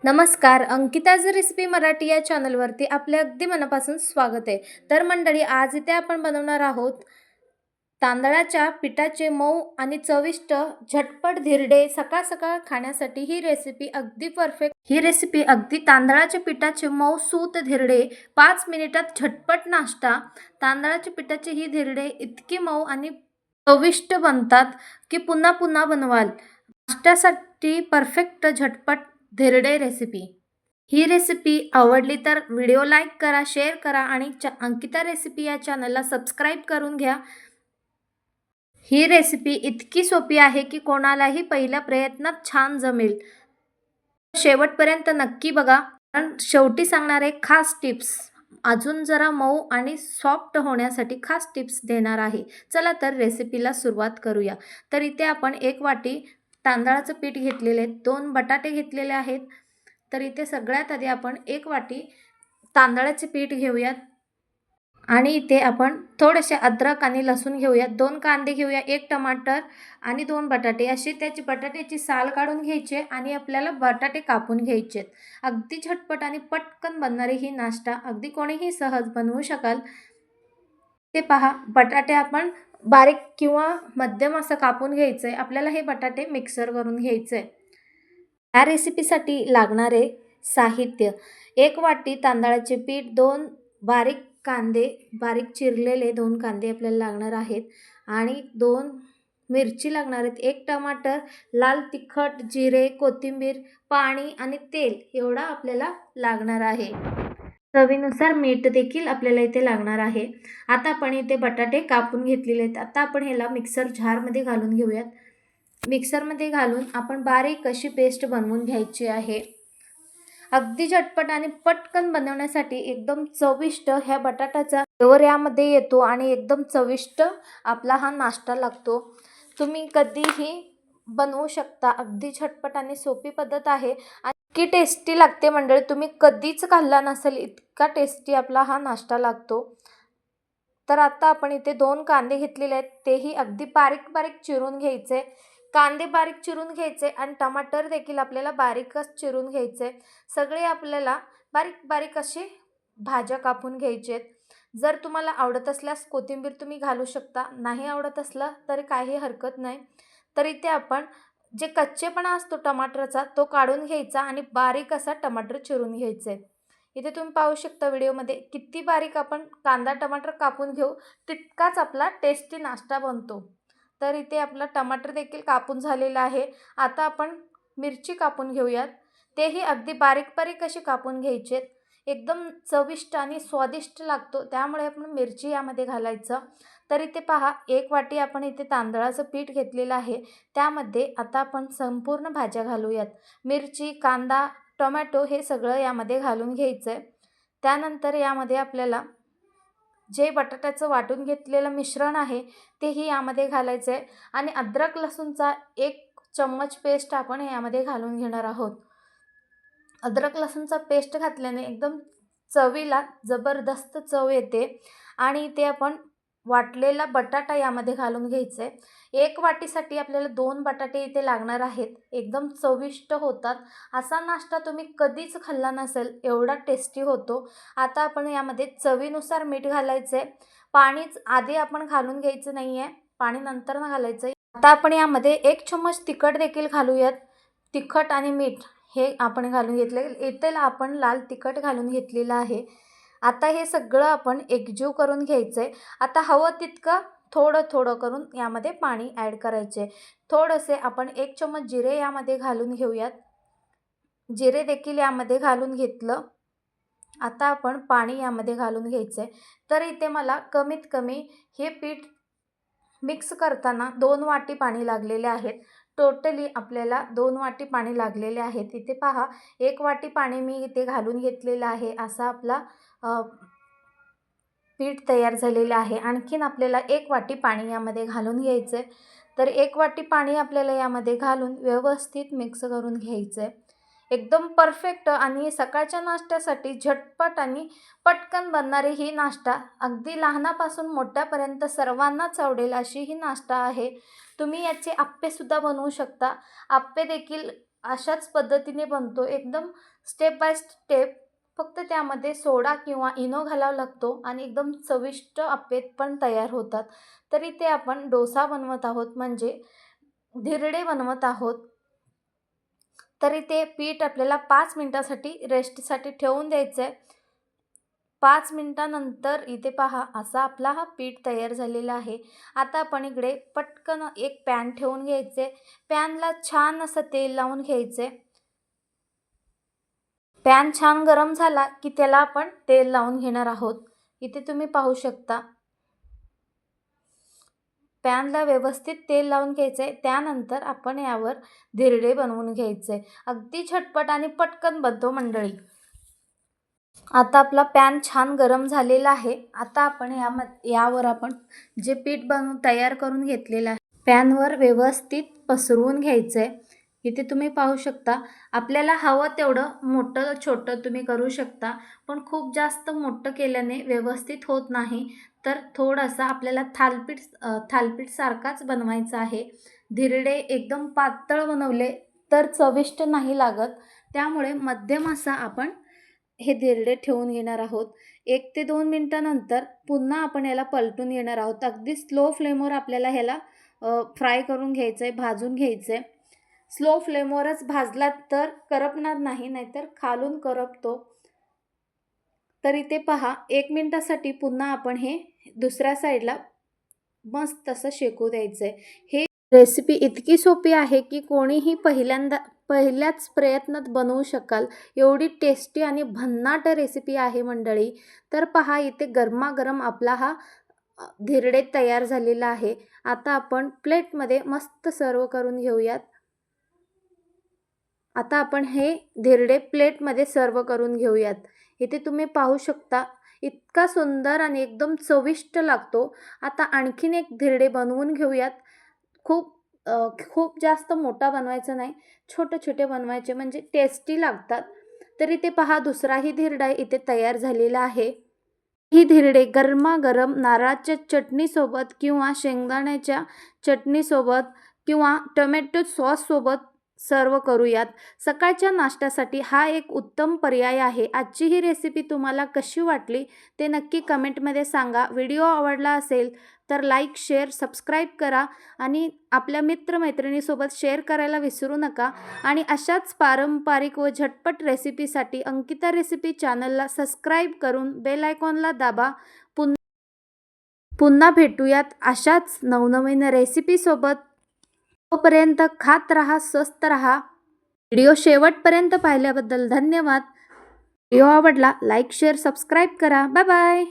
नमस्कार. अंकिताज रेसिपी मराठी या चॅनलवरती आपले अगदी मनापासून स्वागत आहे. तर मंडळी, आज इथे आपण बनवणार आहोत तांदळाच्या पिठाचे मऊ आणि चविष्ट झटपट धिरडे. सकाळ सकाळ खाण्यासाठी ही रेसिपी अगदी परफेक्ट. ही रेसिपी अगदी तांदळाच्या पिठाचे मऊ सूत धिरडे, 5 मिनिटात झटपट नाश्ता. तांदळाच्या पिठाचे ही धिरडे इतकी मऊ आणि चविष्ट बनतात की पुन्हा पुन्हा बनवाल. नाश्त्यासाठी परफेक्ट झटपट धिरडे रेसिपी. ही रेसिपी आवडली तर व्हिडिओ लाईक करा, शेअर करा आणि अंकिता रेसिपी या चॅनलला सबस्क्राईब करून घ्या. ही रेसिपी इतकी सोपी आहे की कोणालाही पहिल्या प्रयत्नात छान जमेल. शेवटपर्यंत नक्की बघा, कारण शेवटी सांगणार आहे खास टिप्स. अजून जरा मऊ आणि सॉफ्ट होण्यासाठी खास टिप्स देणार आहे. चला तर रेसिपीला सुरुवात करूया. तर इथे आपण 1 वाटी तांदळाचं पीठ घेतलेले आहे, 2 बटाटे घेतलेले आहेत. तर इथे सगळ्यात आधी आपण 1 वाटी तांदळाचे पीठ घेऊयात आणि इथे आपण थोडेसे अद्रक आणि लसूण घेऊयात, 2 कांदे घेऊया, 1 टमाटर आणि 2 बटाटे. अशी त्याची बटाट्याची साल काढून घ्यायची आणि आपल्याला बटाटे कापून घ्यायचे. अगदी झटपट आणि पटकन बनणारी ही नाश्ता अगदी कोणीही सहज बनवू शकाल. ते पहा, बटाटे आपण बारीक किंवा मध्यम असं कापून घ्यायचं आहे. आपल्याला हे बटाटे मिक्सर करून घ्यायचे आहे. या रेसिपीसाठी लागणारे साहित्य: 1 वाटी तांदळाचे पीठ, 2 बारीक कांदे, बारीक चिरलेले 2 कांदे आपल्याला लागणार आहेत आणि 2 मिरची लागणार आहेत, 1 टमाटर, लाल तिखट, जिरे, कोथिंबीर, पाणी आणि तेल एवढा आपल्याला लागणार आहे. चवीनुसार मीठ देखील आपल्याला इथे लागणार आहे. आता आपण इथे बटाटे कापून घेतलेले आहेत. आता आपण ह्याला मिक्सर जारमध्ये घालून घेऊयात. मिक्सरमध्ये घालून आपण बारीक अशी पेस्ट बनवून घ्यायची आहे. अगदी झटपट आणि पटकन बनवण्यासाठी एकदम चविष्ट ह्या बटाट्याचा फ्लेवर यामध्ये येतो आणि एकदम चविष्ट आपला हा नाश्ता लागतो. तुम्ही कधीही बनवू शकता. अगदी झटपट आणि सोपी पद्धत आहे आणि इतकी टेस्टी लागते मंडळी, तुम्ही कधीच खाल्ला नसेल इतका टेस्टी आपला हा नाश्ता लागतो. तर आता आपण इथे 2 कांदे घेतलेले आहेत, तेही अगदी बारीक बारीक चिरून घ्यायचे. कांदे बारीक चिरून घ्यायचे आणि टमाटर देखील आपल्याला बारीकच चिरून घ्यायचे. सगळे आपल्याला बारीक बारीक असे भाज्या कापून घ्यायचे. जर तुम्हाला आवडत असल्यास कोथिंबीर तुम्ही घालू शकता, नाही आवडत असलं तरी काही हरकत नाही. तर इथे आपण जे कच्चेपणा असतो टमाटरचा तो काढून घ्यायचा आणि बारीक असा टमाटर चिरून घ्यायचे. इथे तुम्ही पाहू शकता व्हिडिओमध्ये किती बारीक आपण कांदा टमाटर कापून घेऊ तितकाच आपला टेस्टी नाश्ता बनतो. तर इथे आपला टमाटर देखील कापून झालेला आहे. आता आपण मिरची कापून घेऊयात, तेही अगदी बारीक बारीक अशी कापून घ्यायचे. एकदम चविष्ट आणि स्वादिष्ट लागतो, त्यामुळे आपण मिरची यामध्ये घालायचं. तर इथे पहा, 1 वाटी आपण इथे तांदळाचं पीठ घेतलेलं आहे, त्यामध्ये आता आपण संपूर्ण भाज्या घालूयात. मिरची, कांदा, टोमॅटो हे सगळं यामध्ये घालून घ्यायचं आहे. त्यानंतर यामध्ये आपल्याला जे बटाट्याचं वाटून घेतलेलं मिश्रण आहे तेही यामध्ये घालायचं आहे आणि अद्रक लसूणचा 1 चम्मच पेस्ट आपण यामध्ये घालून घेणार आहोत. अद्रक लसूणचा पेस्ट घातल्याने एकदम चवीला जबरदस्त चव येते आणि ते आपण वाटलेला बटाटा यामध्ये घालून घ्यायचं आहे. 1 वाटीसाठी आपल्याला 2 बटाटे इथे लागणार आहेत. एकदम चविष्ट होतात. असा नाश्ता तुम्ही कधीच खाल्ला नसेल, एवढा टेस्टी होतो. आता आपण यामध्ये चवीनुसार मीठ घालायचं आहे. पाणीच आधी आपण घालून घ्यायचं नाही आहे, पाणी नंतर घालायचं आहे. आता आपण यामध्ये 1 चम्मच तिखट देखील घालूयात. तिखट आणि मीठ हे आपण घालून घेतले. इथे आपण लाल तिखट घालून घेतलेलं आहे. आता हे सगळं आपण एकजीव करून घ्यायचं आहे. आता हवं तितकं थोडं थोडं करून यामध्ये पाणी ॲड करायचे. थोडेसे आपण 1 चम्मच जिरे यामध्ये घालून घेऊयात. जिरे देखील यामध्ये घालून घेतलं. आता आपण पाणी यामध्ये घालून घ्यायचं आहे. तर इथे मला कमीत कमी हे पीठ मिक्स करताना 2 वाटी पाणी लागलेले आहेत. टोटली आपल्याला 2 वाटी पाणी लागलेले आहेत. इथे पहा, 1 वाटी पाणी मी इथे घालून घेतलेलं आहे. असा आपला पीठ तयार झालेलं आहे. आणखीन आपल्याला 1 वाटी पाणी यामध्ये घालून घ्यायचं आहे. तर 1 वाटी पाणी आपल्याला यामध्ये घालून व्यवस्थित मिक्स करून घ्यायचं आहे. एकदम परफेक्ट आणि सकाळच्या नाश्त्यासाठी झटपट आणि पटकन बनणारी ही नाश्ता, अगदी लहानापासून मोठ्यापर्यंत सर्वांनाच आवडेल अशी ही नाश्ता आहे. तुम्ही याचे आप्पेसुद्धा बनवू शकता. आप्पे देखील अशाच पद्धतीने बनतो, एकदम स्टेप बाय स्टेप. फक्त त्यामध्ये सोडा किंवा इनो घालावा लागतो आणि एकदम चविष्ट अप्पे पण तयार होतात. तर इथे आपण डोसा बनवत आहोत, म्हणजे धिरडे बनवत आहोत. तर इथे पीठ आपल्याला 5 मिनिटासाठी रेस्टसाठी ठेवून द्यायचं आहे. 5 मिनिटानंतर इथे पहा, असा आपला हा पीठ तयार झालेला आहे. आता आपण इकडे पटकन एक पॅन ठेवून घ्यायचे. पॅनला छान असं तेल लावून घ्यायचे. पॅन छान गरम झाला की त्याला आपण तेल लावून घेणार आहोत. इथे तुम्ही पाहू शकता. पॅनला व्यवस्थित तेल लावून घ्यायचे. त्यानंतर आपण यावर धिरडे बनवून घ्यायचे. अगदी झटपट आणि पटकन बनतो मंडळी. आता आपला पॅन छान गरम झालेला आहे. आता आपण यावर आपण जे पीठ तयार करून घेतलेलं आहे, पॅनवर व्यवस्थित पसरवून घ्यायचं आहे. इथे तुम्ही पाहू शकता. आपल्याला हवं तेवढं मोठं छोटं तुम्ही करू शकता, पण खूप जास्त मोठं केल्याने व्यवस्थित होत नाही. तर थोडंसं आपल्याला थालपीठ सारखाच बनवायचा आहे. धिरडे एकदम पातळ बनवले तर चविष्ट नाही लागत. त्यामुळे मध्यम असा आपण हे धिरडे ठेवून घेणार आहोत. 1 ते 2 मिनिटानंतर पुन्हा आपण याला पलटून घेणार आहोत. अगदी स्लो फ्लेमवर आपल्याला ह्याला फ्राय करून घ्यायचं आहे, भाजून घ्यायचं आहे. स्लो फ्लेमवरच भाजलात तर करपणार नाही, नाहीतर खालून करपतो. तर इथे पहा, 1 मिनिटासाठी पुन्हा आपण हे दुसऱ्या साईडला मस्त असं शेकू द्यायचं आहे. हे रेसिपी इतकी सोपी आहे की कोणीही पहिल्याच प्रयत्नात बनवू शकाल, एवढी टेस्टी आणि भन्नाट रेसिपी आहे मंडळी. तर पहा, इथे गरमागरम आपला हा धिरडे तयार झालेला आहे. आता आपण प्लेटमध्ये मस्त सर्व करून घेऊयात. आता आपण हे धिरडे प्लेटमध्ये सर्व करून घेऊयात. इथे तुम्ही पाहू शकता, इतका सुंदर आणि एकदम चविष्ट लागतो. आता आणखीन एक धिरडे बनवून घेऊयात. खूप जास्त मोठा बनवायचा नाही, छोटे-छोटे बनवायचे, म्हणजे टेस्टी लागतात. तर इथे पहा, दुसराही धिरडा इथे तयार झालेला आहे. ही धिरडे गरमागरम नारळाच्या चटणीसोबत किंवा शेंगदाण्याच्या चटणीसोबत किंवा टोमॅटो सॉससोबत सर्व करूयात. सकाळच्या नाश्त्यासाठी हा एक उत्तम पर्याय आहे. आजची ही रेसिपी तुम्हाला कशी वाटली ते नक्की कमेंटमध्ये सांगा. व्हिडिओ आवडला असेल तर लाईक, शेअर, सबस्क्राईब करा आणि आपल्या मित्रमैत्रिणीसोबत शेअर करायला विसरू नका. आणि अशाच पारंपरिक व झटपट रेसिपीसाठी अंकिता रेसिपी चॅनलला सबस्क्राईब करून बेल आयकॉनला दाबा. पुन्हा भेटूयात अशाच नवनवीन रेसिपीसोबत. तोपर्यंत खात रहा, स्वस्त रहा. व्हिडिओ शेवटपर्यंत पाहिल्याबद्दल धन्यवाद. व्हिडिओ आवडला लाईक, शेअर, सबस्क्राईब करा. Bye bye.